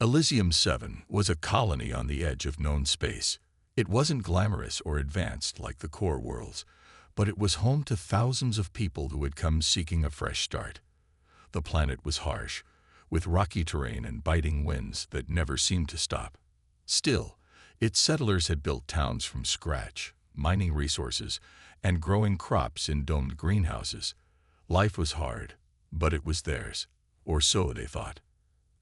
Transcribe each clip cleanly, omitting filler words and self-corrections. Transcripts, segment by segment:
Elysium 7 was a colony on the edge of known space. It wasn't glamorous or advanced like the core worlds, but it was home to thousands of people who had come seeking a fresh start. The planet was harsh, with rocky terrain and biting winds that never seemed to stop. Still, its settlers had built towns from scratch, mining resources, and growing crops in domed greenhouses. Life was hard, but it was theirs, or so they thought.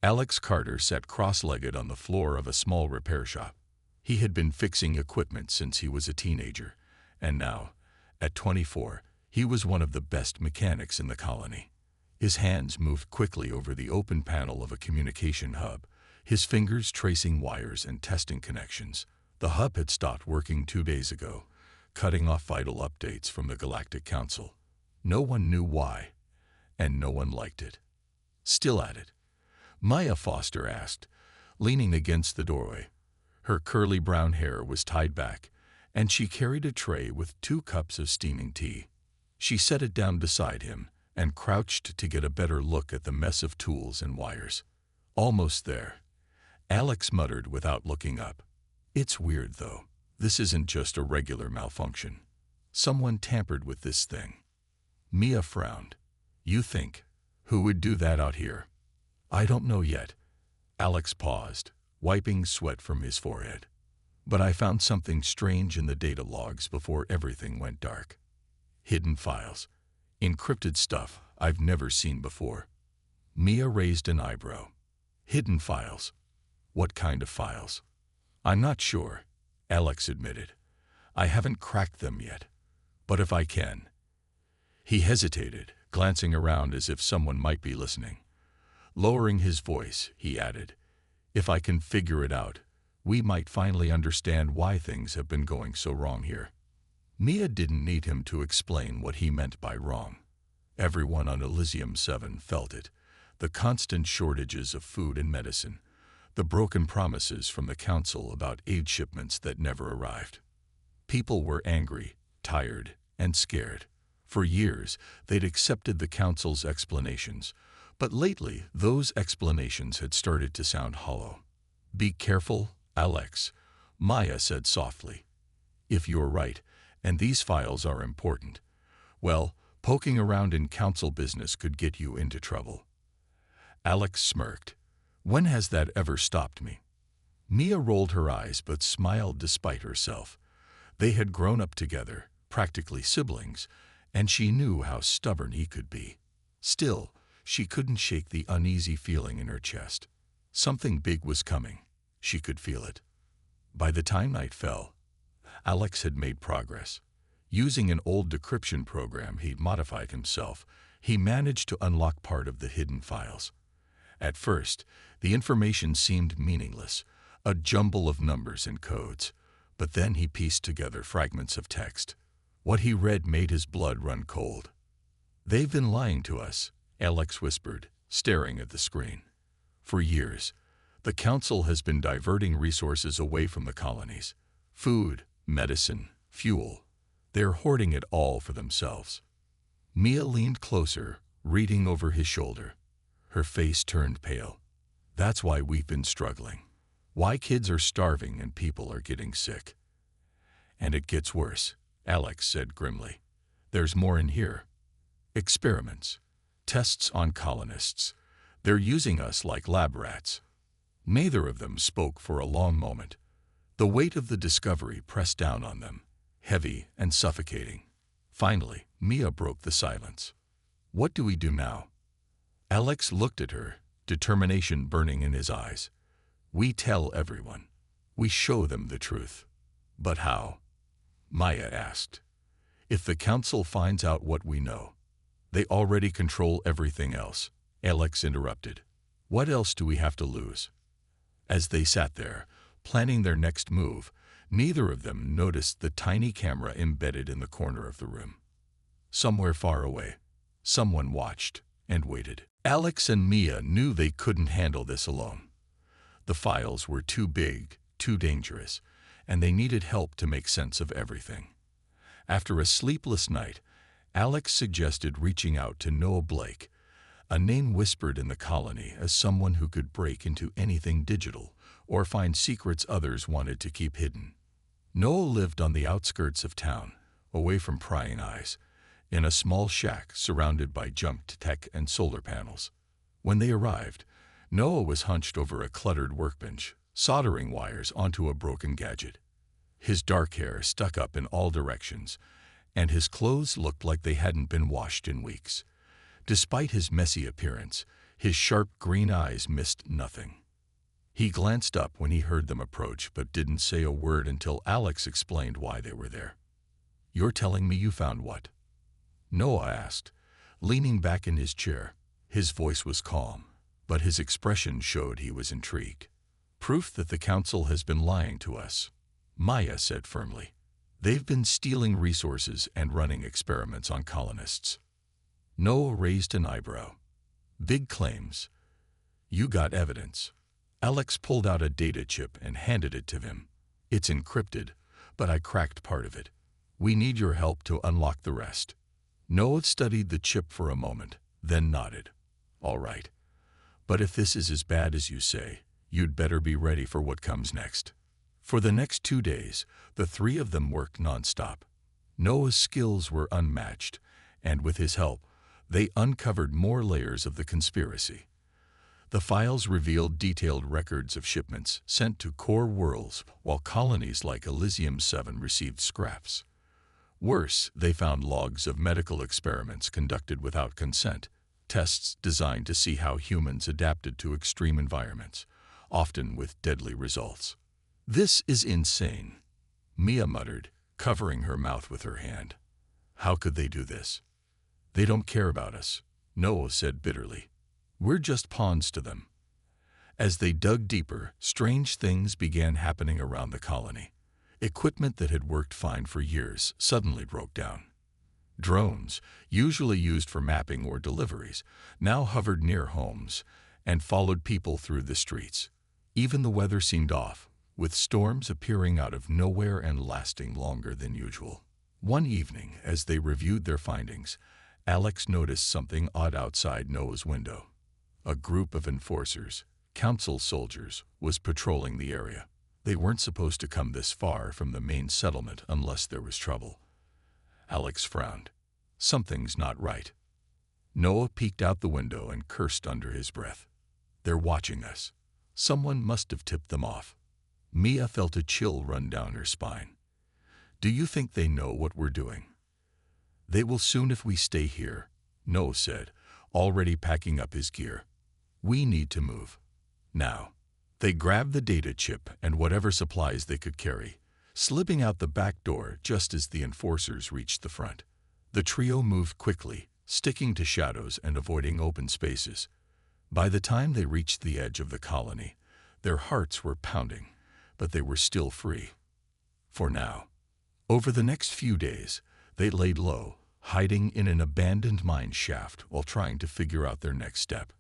Alex Carter sat cross-legged on the floor of a small repair shop. He had been fixing equipment since he was a teenager, and now, at 24, he was one of the best mechanics in the colony. His hands moved quickly over the open panel of a communication hub, his fingers tracing wires and testing connections. The hub had stopped working 2 days ago, cutting off vital updates from the Galactic Council. No one knew why, and no one liked it. Still at it? Maya Foster asked, leaning against the doorway. Her curly brown hair was tied back, and she carried a tray with 2 cups of steaming tea. She set it down beside him and crouched to get a better look at the mess of tools and wires. Almost there, Alex muttered without looking up. It's weird, though. This isn't just a regular malfunction. Someone tampered with this thing. Mia frowned. You think? Who would do that out here? I don't know yet. Alex paused, wiping sweat from his forehead. But I found something strange in the data logs before everything went dark. Hidden files. Encrypted stuff I've never seen before. Mia raised an eyebrow. Hidden files? What kind of files? I'm not sure, Alex admitted. I haven't cracked them yet. But if I can. He hesitated, glancing around as if someone might be listening. Lowering his voice, he added, if I can figure it out, we might finally understand why things have been going so wrong here. Mia didn't need him to explain what he meant by wrong. Everyone on Elysium 7 felt it. The constant shortages of food and medicine. The broken promises from the Council about aid shipments that never arrived. People were angry, tired, and scared. For years, they'd accepted the Council's explanations, but lately those explanations had started to sound hollow. Be careful, Alex, Maya said softly. If you're right, and these files are important, well, poking around in Council business could get you into trouble. Alex smirked. When has that ever stopped me? Mia rolled her eyes but smiled despite herself. They had grown up together, practically siblings, and she knew how stubborn he could be. Still, she couldn't shake the uneasy feeling in her chest. Something big was coming. She could feel it. By the time night fell, Alex had made progress. Using an old decryption program he'd modified himself, he managed to unlock part of the hidden files. At first, the information seemed meaningless, a jumble of numbers and codes, but then he pieced together fragments of text. What he read made his blood run cold. They've been lying to us, Alex whispered, staring at the screen. For years, the Council has been diverting resources away from the colonies. Food, medicine, fuel. They're hoarding it all for themselves. Mia leaned closer, reading over his shoulder. Her face turned pale. That's why we've been struggling. Why kids are starving and people are getting sick. And it gets worse, Alex said grimly. There's more in here. Experiments. Tests on colonists. They're using us like lab rats. Neither of them spoke for a long moment. The weight of the discovery pressed down on them, heavy and suffocating. Finally, Mia broke the silence. What do we do now? Alex looked at her, determination burning in his eyes. We tell everyone. We show them the truth. But how? Maya asked. If the Council finds out what we know, they already control everything else, Alex interrupted. What else do we have to lose? As they sat there, planning their next move, neither of them noticed the tiny camera embedded in the corner of the room. Somewhere far away, someone watched and waited. Alex and Mia knew they couldn't handle this alone. The files were too big, too dangerous, and they needed help to make sense of everything. After a sleepless night, Alex suggested reaching out to Noah Blake, a name whispered in the colony as someone who could break into anything digital or find secrets others wanted to keep hidden. Noah lived on the outskirts of town, away from prying eyes, in a small shack surrounded by junked tech and solar panels. When they arrived, Noah was hunched over a cluttered workbench, soldering wires onto a broken gadget. His dark hair stuck up in all directions, and his clothes looked like they hadn't been washed in weeks. Despite his messy appearance, his sharp green eyes missed nothing. He glanced up when he heard them approach, but didn't say a word until Alex explained why they were there. "You're telling me you found what?" Noah asked, leaning back in his chair. His voice was calm, but his expression showed he was intrigued. "Proof that the Council has been lying to us," Maya said firmly. "They've been stealing resources and running experiments on colonists." Noah raised an eyebrow. "Big claims. You got evidence?" Alex pulled out a data chip and handed it to him. "It's encrypted, but I cracked part of it. We need your help to unlock the rest." Noah studied the chip for a moment, then nodded. "All right. But if this is as bad as you say, you'd better be ready for what comes next." For the next 2 days, the three of them worked nonstop. Noah's skills were unmatched, and with his help, they uncovered more layers of the conspiracy. The files revealed detailed records of shipments sent to core worlds, while colonies like Elysium 7 received scraps. Worse, they found logs of medical experiments conducted without consent, tests designed to see how humans adapted to extreme environments, often with deadly results. "This is insane," Mia muttered, covering her mouth with her hand. "How could they do this?" "They don't care about us," Noah said bitterly. "We're just pawns to them." As they dug deeper, strange things began happening around the colony. Equipment that had worked fine for years suddenly broke down. Drones, usually used for mapping or deliveries, now hovered near homes and followed people through the streets. Even the weather seemed off, with storms appearing out of nowhere and lasting longer than usual. One evening, as they reviewed their findings, Alex noticed something odd outside Noah's window. A group of enforcers, council soldiers, was patrolling the area. They weren't supposed to come this far from the main settlement unless there was trouble. Alex frowned. Something's not right. Noah peeked out the window and cursed under his breath. "They're watching us. Someone must have tipped them off." Mia felt a chill run down her spine. "Do you think they know what we're doing?" "They will soon if we stay here," Noah said, already packing up his gear. "We need to move. Now." They grabbed the data chip and whatever supplies they could carry, slipping out the back door just as the enforcers reached the front. The trio moved quickly, sticking to shadows and avoiding open spaces. By the time they reached the edge of the colony, their hearts were pounding, but they were still free. For now. Over the next few days, they laid low, hiding in an abandoned mine shaft while trying to figure out their next step.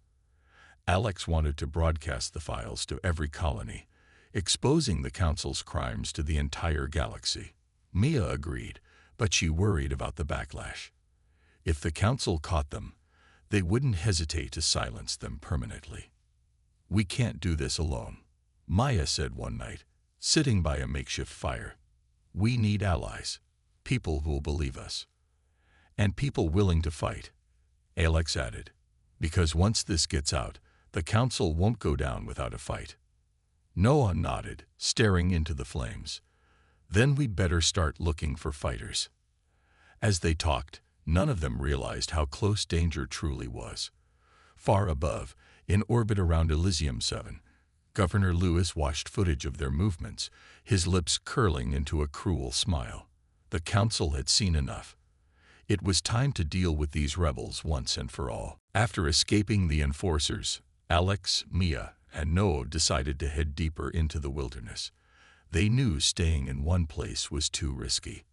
Alex wanted to broadcast the files to every colony, exposing the Council's crimes to the entire galaxy. Mia agreed, but she worried about the backlash. If the Council caught them, they wouldn't hesitate to silence them permanently. "We can't do this alone," Maya said one night, sitting by a makeshift fire. "We need allies, people who'll believe us. And people willing to fight," Alex added, "because once this gets out, the Council won't go down without a fight." Noah nodded, staring into the flames. "Then we'd better start looking for fighters." As they talked, none of them realized how close danger truly was. Far above, in orbit around Elysium 7, Governor Lewis watched footage of their movements, his lips curling into a cruel smile. The Council had seen enough. It was time to deal with these rebels once and for all. After escaping the enforcers, Alex, Mia, and Noah decided to head deeper into the wilderness. They knew staying in one place was too risky.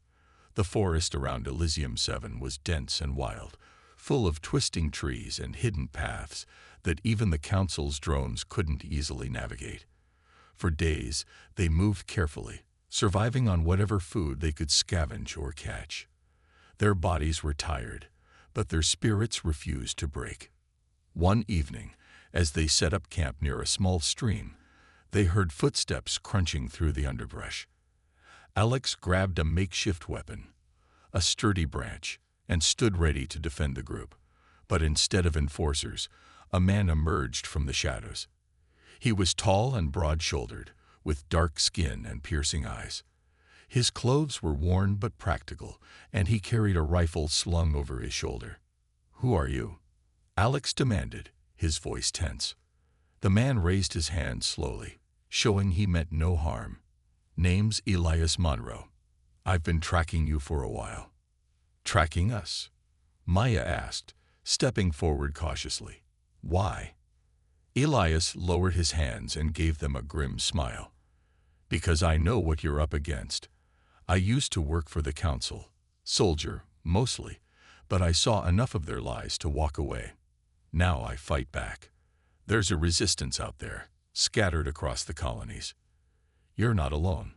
The forest around Elysium 7 was dense and wild, full of twisting trees and hidden paths that even the Council's drones couldn't easily navigate. For days, they moved carefully, surviving on whatever food they could scavenge or catch. Their bodies were tired, but their spirits refused to break. One evening, as they set up camp near a small stream, they heard footsteps crunching through the underbrush. Alex grabbed a makeshift weapon, a sturdy branch, and stood ready to defend the group. But instead of enforcers, a man emerged from the shadows. He was tall and broad-shouldered, with dark skin and piercing eyes. His clothes were worn but practical, and he carried a rifle slung over his shoulder. "Who are you?" Alex demanded, his voice tense. The man raised his hand slowly, showing he meant no harm. "Name's Elias Monroe. I've been tracking you for a while." "Tracking us?" Maya asked, stepping forward cautiously. "Why?" Elias lowered his hands and gave them a grim smile. "Because I know what you're up against. I used to work for the council, soldier, mostly, but I saw enough of their lies to walk away. Now I fight back. There's a resistance out there, scattered across the colonies. You're not alone."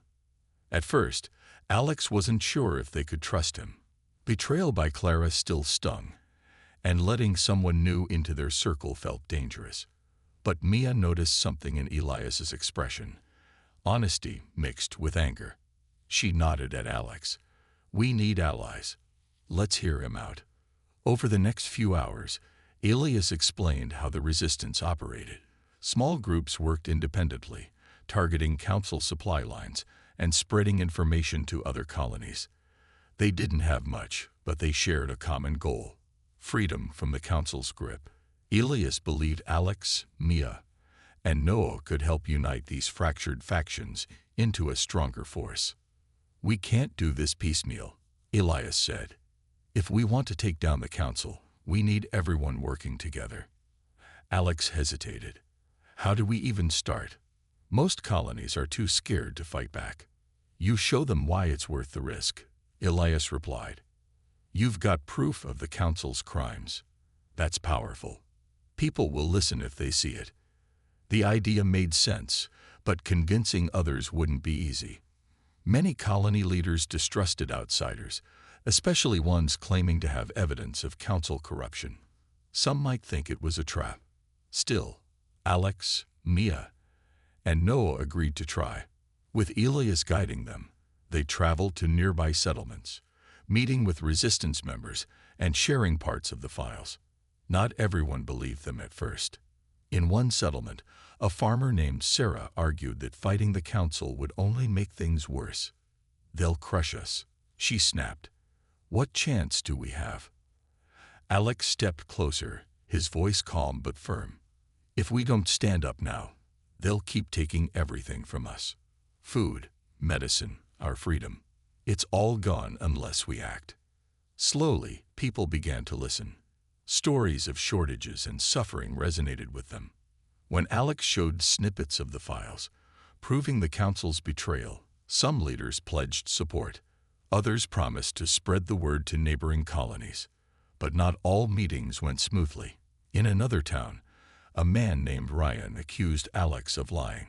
At first, Alex wasn't sure if they could trust him. Betrayal by Clara still stung, and letting someone new into their circle felt dangerous. But Mia noticed something in Elias's expression, honesty mixed with anger. She nodded at Alex. "We need allies. Let's hear him out." Over the next few hours, Elias explained how the resistance operated. Small groups worked independently, targeting council supply lines and spreading information to other colonies. They didn't have much, but they shared a common goal: freedom from the council's grip. Elias believed Alex, Mia, and Noah could help unite these fractured factions into a stronger force. "We can't do this piecemeal," Elias said. "If we want to take down the council, we need everyone working together." Alex hesitated. "How do we even start? Most colonies are too scared to fight back." "You show them why it's worth the risk," Elias replied. "You've got proof of the council's crimes. That's powerful. People will listen if they see it." The idea made sense, but convincing others wouldn't be easy. Many colony leaders distrusted outsiders, especially ones claiming to have evidence of council corruption. Some might think it was a trap. Still, Alex, Mia, and Noah agreed to try. With Elias guiding them, they traveled to nearby settlements, meeting with resistance members and sharing parts of the files. Not everyone believed them at first. In one settlement, a farmer named Sarah argued that fighting the council would only make things worse. "They'll crush us," she snapped. "What chance do we have?" Alex stepped closer, his voice calm but firm. "If we don't stand up now, they'll keep taking everything from us. Food, medicine, our freedom. It's all gone unless we act." Slowly, people began to listen. Stories of shortages and suffering resonated with them. When Alex showed snippets of the files, proving the council's betrayal, some leaders pledged support. Others promised to spread the word to neighboring colonies. But not all meetings went smoothly. In another town, a man named Ryan accused Alex of lying.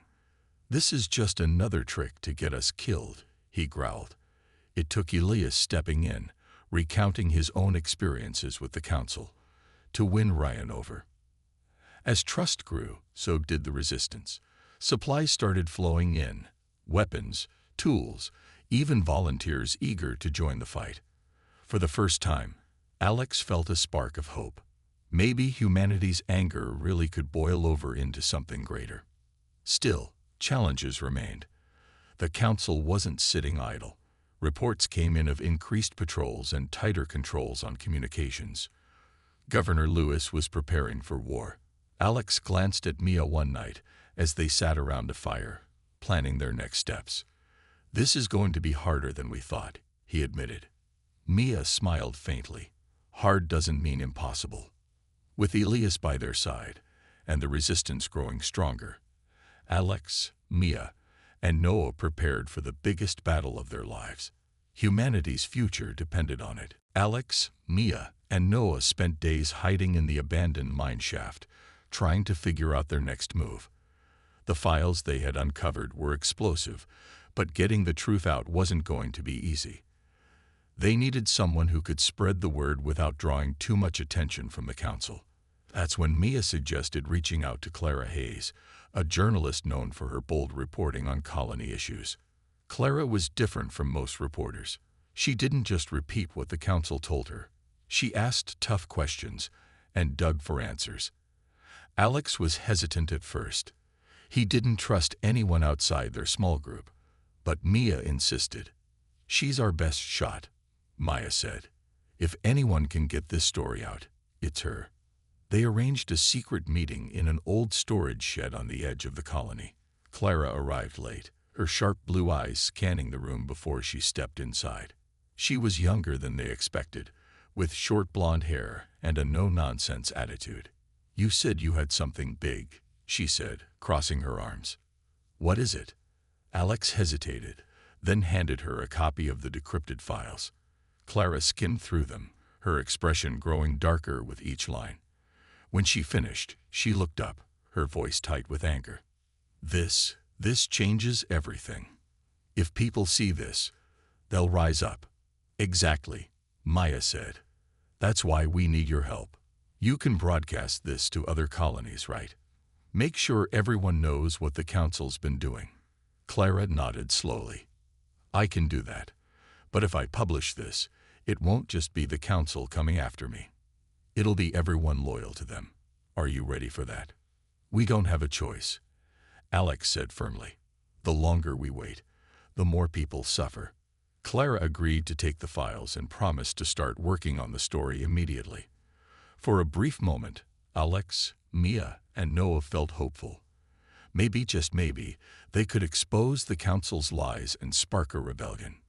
"This is just another trick to get us killed," he growled. It took Elias stepping in, recounting his own experiences with the council, to win Ryan over. As trust grew, so did the resistance. Supplies started flowing in, weapons, tools, even volunteers eager to join the fight. For the first time, Alex felt a spark of hope. Maybe humanity's anger really could boil over into something greater. Still, challenges remained. The council wasn't sitting idle. Reports came in of increased patrols and tighter controls on communications. Governor Lewis was preparing for war. Alex glanced at Mia one night as they sat around a fire, planning their next steps. "This is going to be harder than we thought," he admitted. Mia smiled faintly. Hard doesn't mean impossible. With Elias by their side, and the resistance growing stronger, Alex, Mia, and Noah prepared for the biggest battle of their lives. Humanity's future depended on it. Alex, Mia, and Noah spent days hiding in the abandoned mine shaft, trying to figure out their next move. The files they had uncovered were explosive, but getting the truth out wasn't going to be easy. They needed someone who could spread the word without drawing too much attention from the council. That's when Mia suggested reaching out to Clara Hayes, a journalist known for her bold reporting on colony issues. Clara was different from most reporters. She didn't just repeat what the council told her. She asked tough questions and dug for answers. Alex was hesitant at first. He didn't trust anyone outside their small group. But Mia insisted. "She's our best shot," Maya said. "If anyone can get this story out, it's her." They arranged a secret meeting in an old storage shed on the edge of the colony. Clara arrived late, her sharp blue eyes scanning the room before she stepped inside. She was younger than they expected, with short blonde hair and a no-nonsense attitude. "You said you had something big," she said, crossing her arms. "What is it?" Alex hesitated, then handed her a copy of the decrypted files. Clara skimmed through them, her expression growing darker with each line. When she finished, she looked up, her voice tight with anger. This changes everything. If people see this, they'll rise up." "Exactly," Maya said. "That's why we need your help. You can broadcast this to other colonies, right? Make sure everyone knows what the council's been doing." Clara nodded slowly. "I can do that. But if I publish this, it won't just be the council coming after me. It'll be everyone loyal to them. Are you ready for that?" "We don't have a choice," Alex said firmly. "The longer we wait, the more people suffer." Clara agreed to take the files and promised to start working on the story immediately. For a brief moment, Alex, Mia, and Noah felt hopeful. Maybe, just maybe, they could expose the council's lies and spark a rebellion.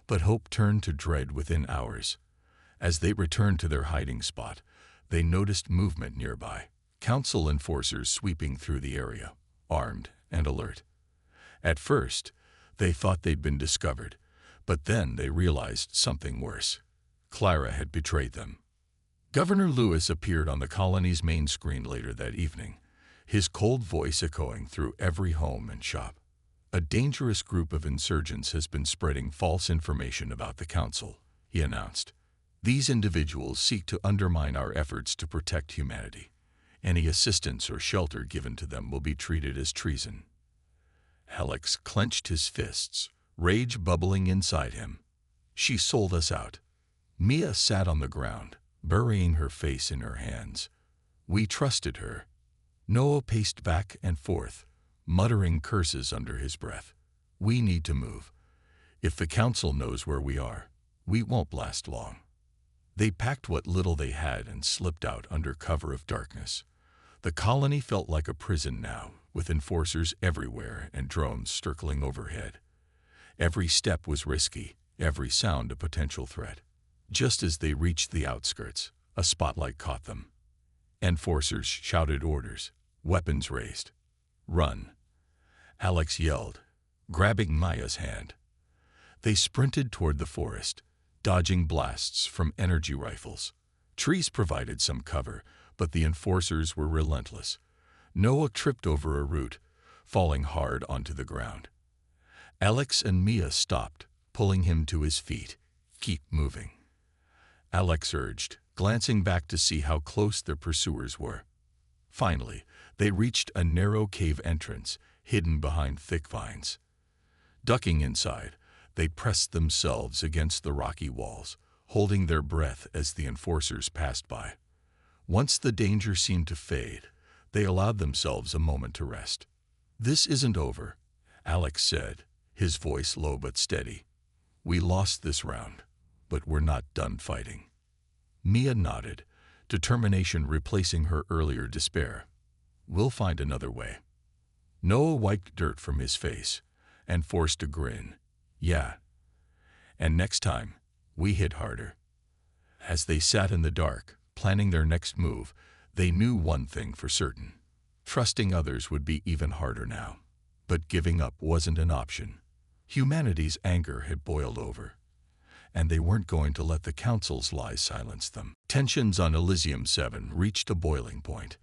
But hope turned to dread within hours. As they returned to their hiding spot, they noticed movement nearby. Council enforcers sweeping through the area, armed and alert. At first, they thought they'd been discovered, but then they realized something worse. Clara had betrayed them. Governor Lewis appeared on the colony's main screen later that evening, his cold voice echoing through every home and shop. "A dangerous group of insurgents has been spreading false information about the council," he announced. "These individuals seek to undermine our efforts to protect humanity. Any assistance or shelter given to them will be treated as treason." Alex clenched his fists, rage bubbling inside him. "She sold us out." Mia sat on the ground, burying her face in her hands. "We trusted her." Noah paced back and forth, muttering curses under his breath. "We need to move. If the council knows where we are, we won't last long." They packed what little they had and slipped out under cover of darkness. The colony felt like a prison now, with enforcers everywhere and drones circling overhead. Every step was risky, every sound a potential threat. Just as they reached the outskirts, a spotlight caught them. Enforcers shouted orders, weapons raised. "Run," Alex yelled, grabbing Maya's hand. They sprinted toward the forest, dodging blasts from energy rifles. Trees provided some cover, but the enforcers were relentless. Noah tripped over a root, falling hard onto the ground. Alex and Mia stopped, pulling him to his feet. "Keep moving," Alex urged, glancing back to see how close their pursuers were. Finally, they reached a narrow cave entrance, hidden behind thick vines. Ducking inside, they pressed themselves against the rocky walls, holding their breath as the enforcers passed by. Once the danger seemed to fade, they allowed themselves a moment to rest. "This isn't over," Alex said, his voice low but steady. "We lost this round, but we're not done fighting." Mia nodded, determination replacing her earlier despair. "We'll find another way." Noah wiped dirt from his face and forced a grin. "Yeah. And next time, we hit harder." As they sat in the dark, planning their next move, they knew one thing for certain. Trusting others would be even harder now. But giving up wasn't an option. Humanity's anger had boiled over, and they weren't going to let the Council's lies silence them. Tensions on Elysium 7 reached a boiling point.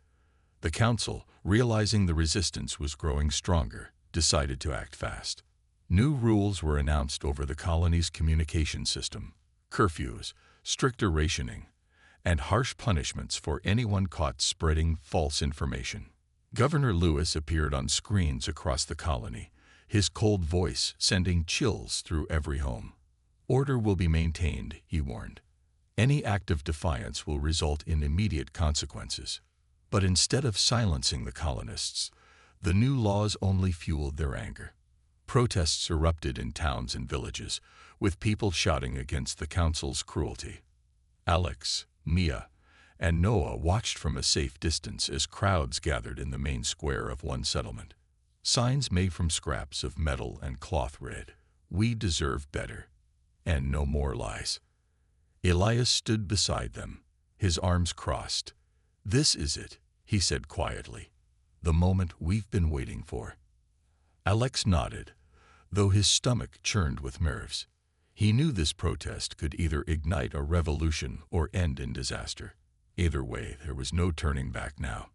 The Council, realizing the resistance was growing stronger, decided to act fast. New rules were announced over the colony's communication system: curfews, stricter rationing, and harsh punishments for anyone caught spreading false information. Governor Lewis appeared on screens across the colony, his cold voice sending chills through every home. Order will be maintained, he warned. Any act of defiance will result in immediate consequences. But instead of silencing the colonists, the new laws only fueled their anger. Protests erupted in towns and villages, with people shouting against the council's cruelty. Alex, Mia, and Noah watched from a safe distance as crowds gathered in the main square of one settlement. Signs made from scraps of metal and cloth read, "We deserve better," and no more lies. Elias stood beside them, his arms crossed. "This is it," he said quietly. "The moment we've been waiting for." Alex nodded, though his stomach churned with nerves. He knew this protest could either ignite a revolution or end in disaster. Either way, there was no turning back now.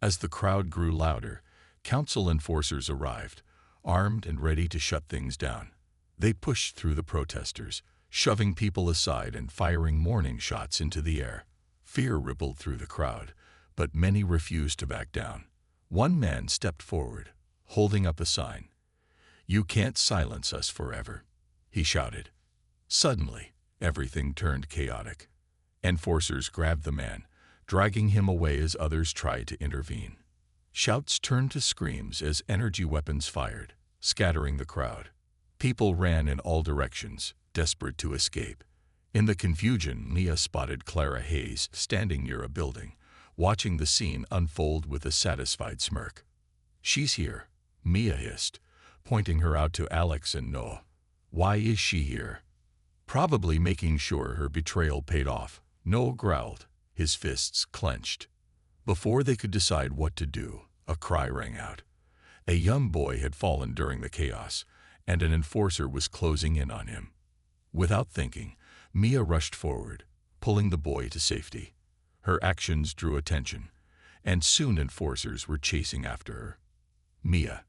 As the crowd grew louder, council enforcers arrived, armed and ready to shut things down. They pushed through the protesters, shoving people aside and firing warning shots into the air. Fear rippled through the crowd, but many refused to back down. One man stepped forward, holding up a sign. "You can't silence us forever," he shouted. Suddenly, everything turned chaotic. Enforcers grabbed the man, dragging him away as others tried to intervene. Shouts turned to screams as energy weapons fired, scattering the crowd. People ran in all directions, desperate to escape. In the confusion, Mia spotted Clara Hayes standing near a building, watching the scene unfold with a satisfied smirk. "She's here," Mia hissed, pointing her out to Alex and Noah. "Why is she here?" "Probably making sure her betrayal paid off," Noah growled, his fists clenched. Before they could decide what to do, a cry rang out. A young boy had fallen during the chaos, and an enforcer was closing in on him. Without thinking, Mia rushed forward, pulling the boy to safety. Her actions drew attention, and soon enforcers were chasing after her. "Mia!"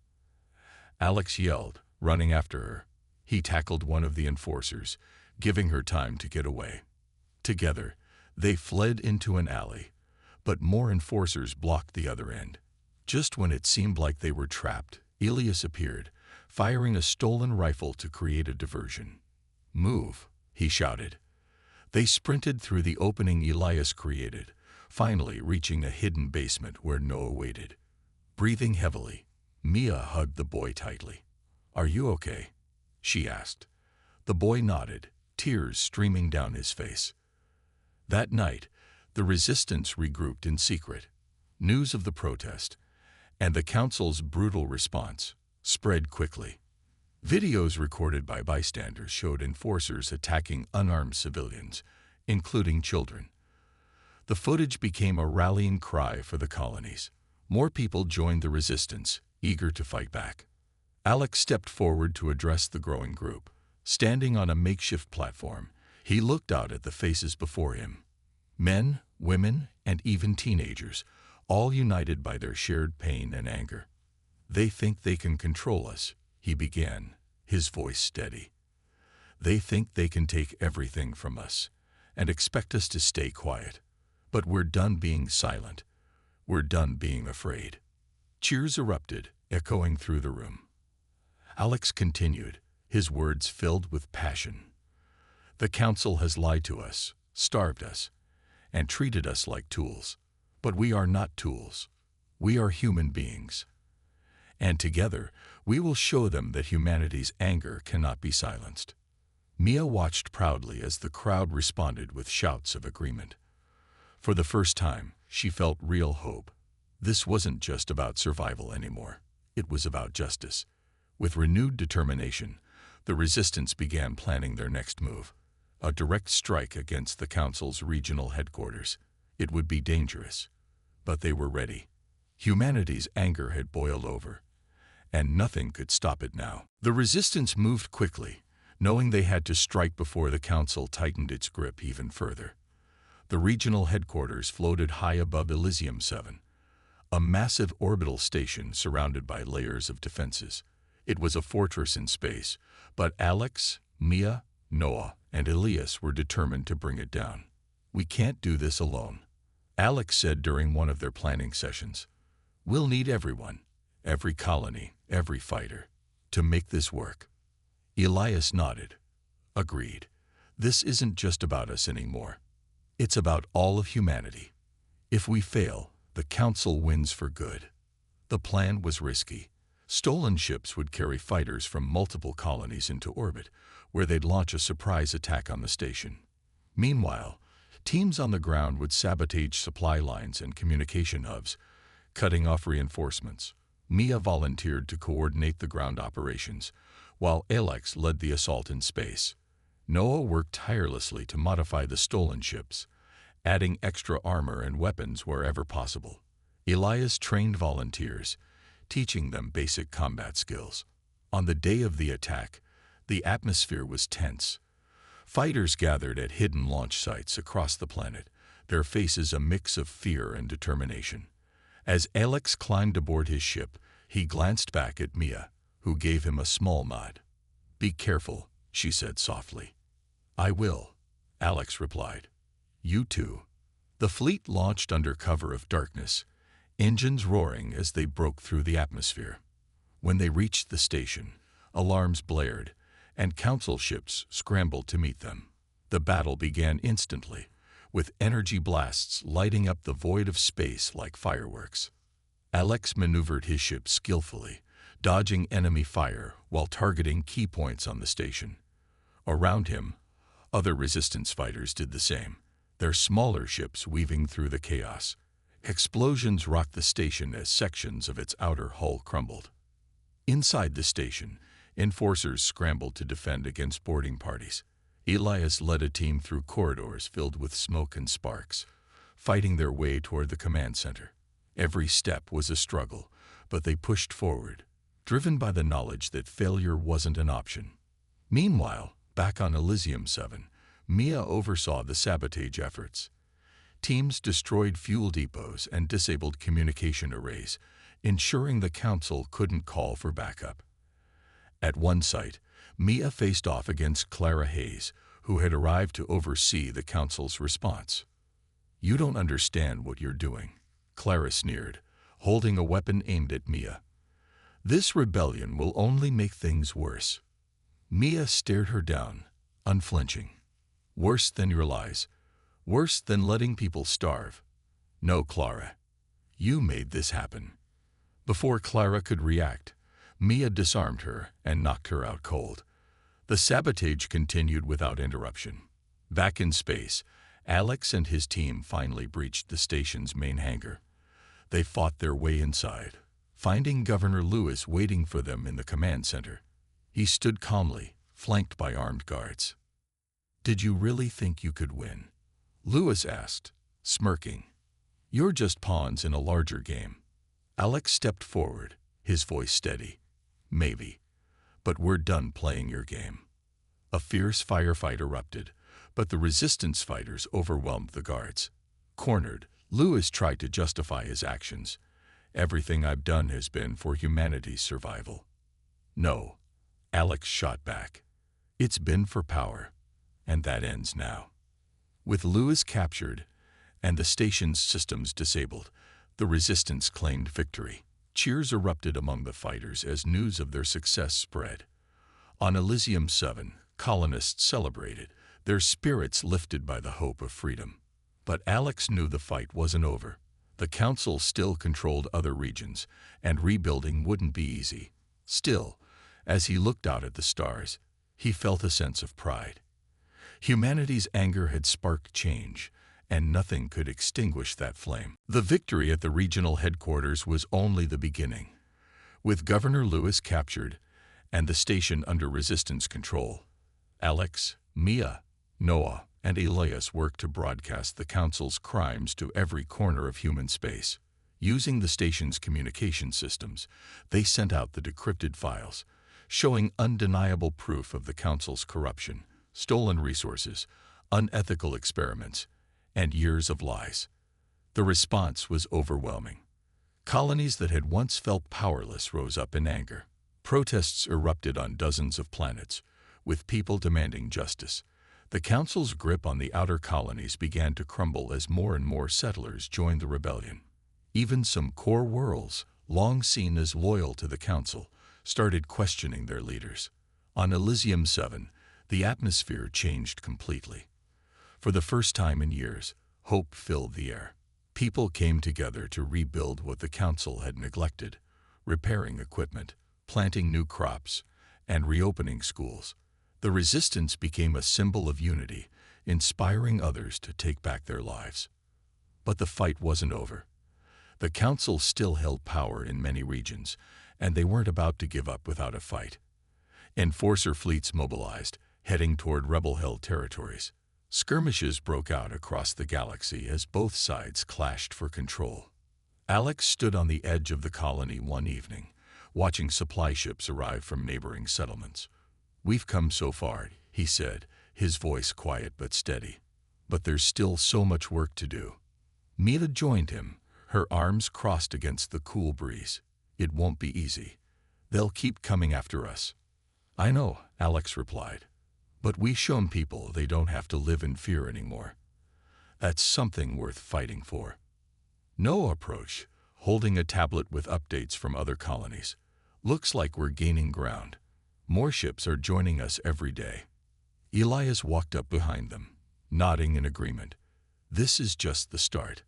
Alex yelled, running after her. He tackled one of the enforcers, giving her time to get away. Together, they fled into an alley, but more enforcers blocked the other end. Just when it seemed like they were trapped, Elias appeared, firing a stolen rifle to create a diversion. "Move," he shouted. They sprinted through the opening Elias created, finally reaching a hidden basement where Noah waited. Breathing heavily, Mia hugged the boy tightly. "Are you okay?" she asked. The boy nodded, tears streaming down his face. That night, the resistance regrouped in secret. News of the protest, and the council's brutal response, spread quickly. Videos recorded by bystanders showed enforcers attacking unarmed civilians, including children. The footage became a rallying cry for the colonies. More people joined the resistance, eager to fight back. Alex stepped forward to address the growing group. Standing on a makeshift platform, he looked out at the faces before him. Men, women, and even teenagers, all united by their shared pain and anger. "They think they can control us," he began, his voice steady. "They think they can take everything from us and expect us to stay quiet. But we're done being silent. We're done being afraid." Cheers erupted, echoing through the room. Alex continued, his words filled with passion. "The council has lied to us, starved us, and treated us like tools. But we are not tools. We are human beings. And together, we will show them that humanity's anger cannot be silenced." Mia watched proudly as the crowd responded with shouts of agreement. For the first time, she felt real hope. This wasn't just about survival anymore. It was about justice. With renewed determination, the resistance began planning their next move, a direct strike against the council's regional headquarters. It would be dangerous, but they were ready. Humanity's anger had boiled over, and nothing could stop it now. The resistance moved quickly, knowing they had to strike before the council tightened its grip even further. The regional headquarters floated high above Elysium 7, a massive orbital station surrounded by layers of defenses. It was a fortress in space, but Alex, Mia, Noah, and Elias were determined to bring it down. "We can't do this alone," Alex said during one of their planning sessions. "We'll need everyone, every colony, every fighter, to make this work." Elias nodded. "Agreed. This isn't just about us anymore. It's about all of humanity. If we fail, the Council wins for good." The plan was risky. Stolen ships would carry fighters from multiple colonies into orbit, where they'd launch a surprise attack on the station. Meanwhile, teams on the ground would sabotage supply lines and communication hubs, cutting off reinforcements. Mia volunteered to coordinate the ground operations, while Alex led the assault in space. Noah worked tirelessly to modify the stolen ships, adding extra armor and weapons wherever possible. Elias trained volunteers, teaching them basic combat skills. On the day of the attack, the atmosphere was tense. Fighters gathered at hidden launch sites across the planet, their faces a mix of fear and determination. As Alex climbed aboard his ship, he glanced back at Mia, who gave him a small nod. "Be careful," she said softly. "I will," Alex replied. "You too." The fleet launched under cover of darkness, engines roaring as they broke through the atmosphere. When they reached the station, alarms blared, and Council ships scrambled to meet them. The battle began instantly, with energy blasts lighting up the void of space like fireworks. Alex maneuvered his ship skillfully, dodging enemy fire while targeting key points on the station. Around him, other resistance fighters did the same, their smaller ships weaving through the chaos. Explosions rocked the station as sections of its outer hull crumbled. Inside the station, enforcers scrambled to defend against boarding parties. Elias led a team through corridors filled with smoke and sparks, fighting their way toward the command center. Every step was a struggle, but they pushed forward, driven by the knowledge that failure wasn't an option. Meanwhile, back on Elysium 7, Mia oversaw the sabotage efforts. Teams destroyed fuel depots and disabled communication arrays, ensuring the Council couldn't call for backup. At one site, Mia faced off against Clara Hayes, who had arrived to oversee the Council's response. "You don't understand what you're doing," Clara sneered, holding a weapon aimed at Mia. "This rebellion will only make things worse." Mia stared her down, unflinching. "Worse than your lies. Worse than letting people starve." "No, Clara. You made this happen." Before Clara could react, Mia disarmed her and knocked her out cold. The sabotage continued without interruption. Back in space, Alex and his team finally breached the station's main hangar. They fought their way inside, finding Governor Lewis waiting for them in the command center. He stood calmly, flanked by armed guards. "Did you really think you could win?" Lewis asked, smirking. "You're just pawns in a larger game." Alex stepped forward, his voice steady. "Maybe, but we're done playing your game." A fierce firefight erupted, but the resistance fighters overwhelmed the guards. Cornered, Lewis tried to justify his actions. "Everything I've done has been for humanity's survival." "No," Alex shot back. "It's been for power, and that ends now." With Lewis captured and the station's systems disabled, the resistance claimed victory. Cheers erupted among the fighters as news of their success spread. On Elysium 7, colonists celebrated, their spirits lifted by the hope of freedom. But Alex knew the fight wasn't over. The Council still controlled other regions, and rebuilding wouldn't be easy. Still, as he looked out at the stars, he felt a sense of pride. Humanity's anger had sparked change, and nothing could extinguish that flame. The victory at the regional headquarters was only the beginning. With Governor Lewis captured and the station under resistance control, Alex, Mia, Noah, and Elias worked to broadcast the Council's crimes to every corner of human space. Using the station's communication systems, they sent out the decrypted files, showing undeniable proof of the Council's corruption, stolen resources, unethical experiments, and years of lies. The response was overwhelming. Colonies that had once felt powerless rose up in anger. Protests erupted on dozens of planets, with people demanding justice. The Council's grip on the outer colonies began to crumble as more and more settlers joined the rebellion. Even some core worlds, long seen as loyal to the Council, started questioning their leaders. On Elysium 7, the atmosphere changed completely. For the first time in years, hope filled the air. People came together to rebuild what the Council had neglected, repairing equipment, planting new crops, and reopening schools. The resistance became a symbol of unity, inspiring others to take back their lives. But the fight wasn't over. The Council still held power in many regions, and they weren't about to give up without a fight. Enforcer fleets mobilized, heading toward rebel-held territories. Skirmishes broke out across the galaxy as both sides clashed for control. Alex stood on the edge of the colony one evening, watching supply ships arrive from neighboring settlements. "We've come so far," he said, his voice quiet but steady. "But there's still so much work to do." Mia joined him, her arms crossed against the cool breeze. "It won't be easy. They'll keep coming after us." "I know," Alex replied. "But we've shown people they don't have to live in fear anymore. That's something worth fighting for." Noah approached, holding a tablet with updates from other colonies. "Looks like we're gaining ground. More ships are joining us every day." Elias walked up behind them, nodding in agreement. "This is just the start.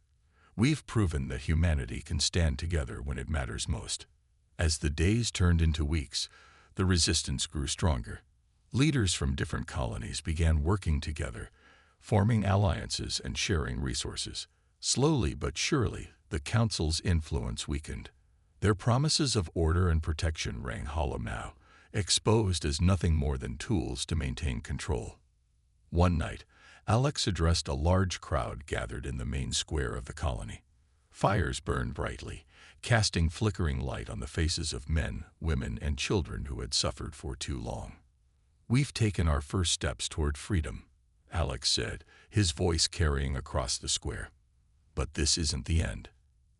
We've proven that humanity can stand together when it matters most." As the days turned into weeks, the resistance grew stronger. Leaders from different colonies began working together, forming alliances and sharing resources. Slowly but surely, the Council's influence weakened. Their promises of order and protection rang hollow now, exposed as nothing more than tools to maintain control. One night, Alex addressed a large crowd gathered in the main square of the colony. Fires burned brightly, casting flickering light on the faces of men, women, and children who had suffered for too long. "We've taken our first steps toward freedom," Alex said, his voice carrying across the square. "But this isn't the end.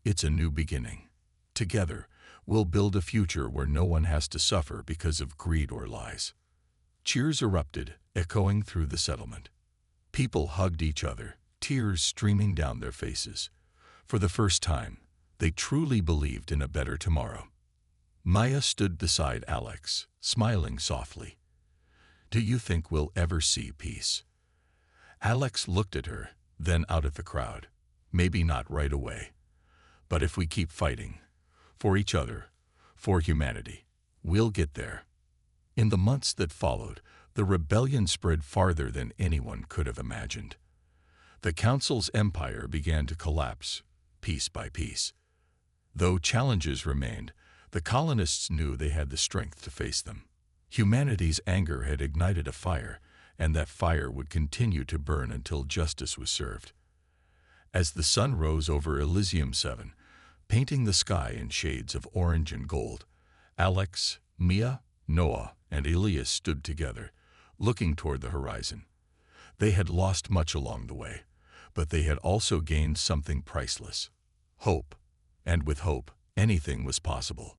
It's a new beginning. Together, we'll build a future where no one has to suffer because of greed or lies." Cheers erupted, echoing through the settlement. People hugged each other, tears streaming down their faces. For the first time, they truly believed in a better tomorrow. Maya stood beside Alex, smiling softly. "Do you think we'll ever see peace?" Alex looked at her, then out at the crowd. "Maybe not right away. But if we keep fighting, for each other, for humanity, we'll get there." In the months that followed, the rebellion spread farther than anyone could have imagined. The Council's empire began to collapse, piece by piece. Though challenges remained, the colonists knew they had the strength to face them. Humanity's anger had ignited a fire, and that fire would continue to burn until justice was served. As the sun rose over Elysium 7, painting the sky in shades of orange and gold, Alex, Mia, Noah, and Elias stood together, looking toward the horizon. They had lost much along the way, but they had also gained something priceless: hope. And with hope, anything was possible.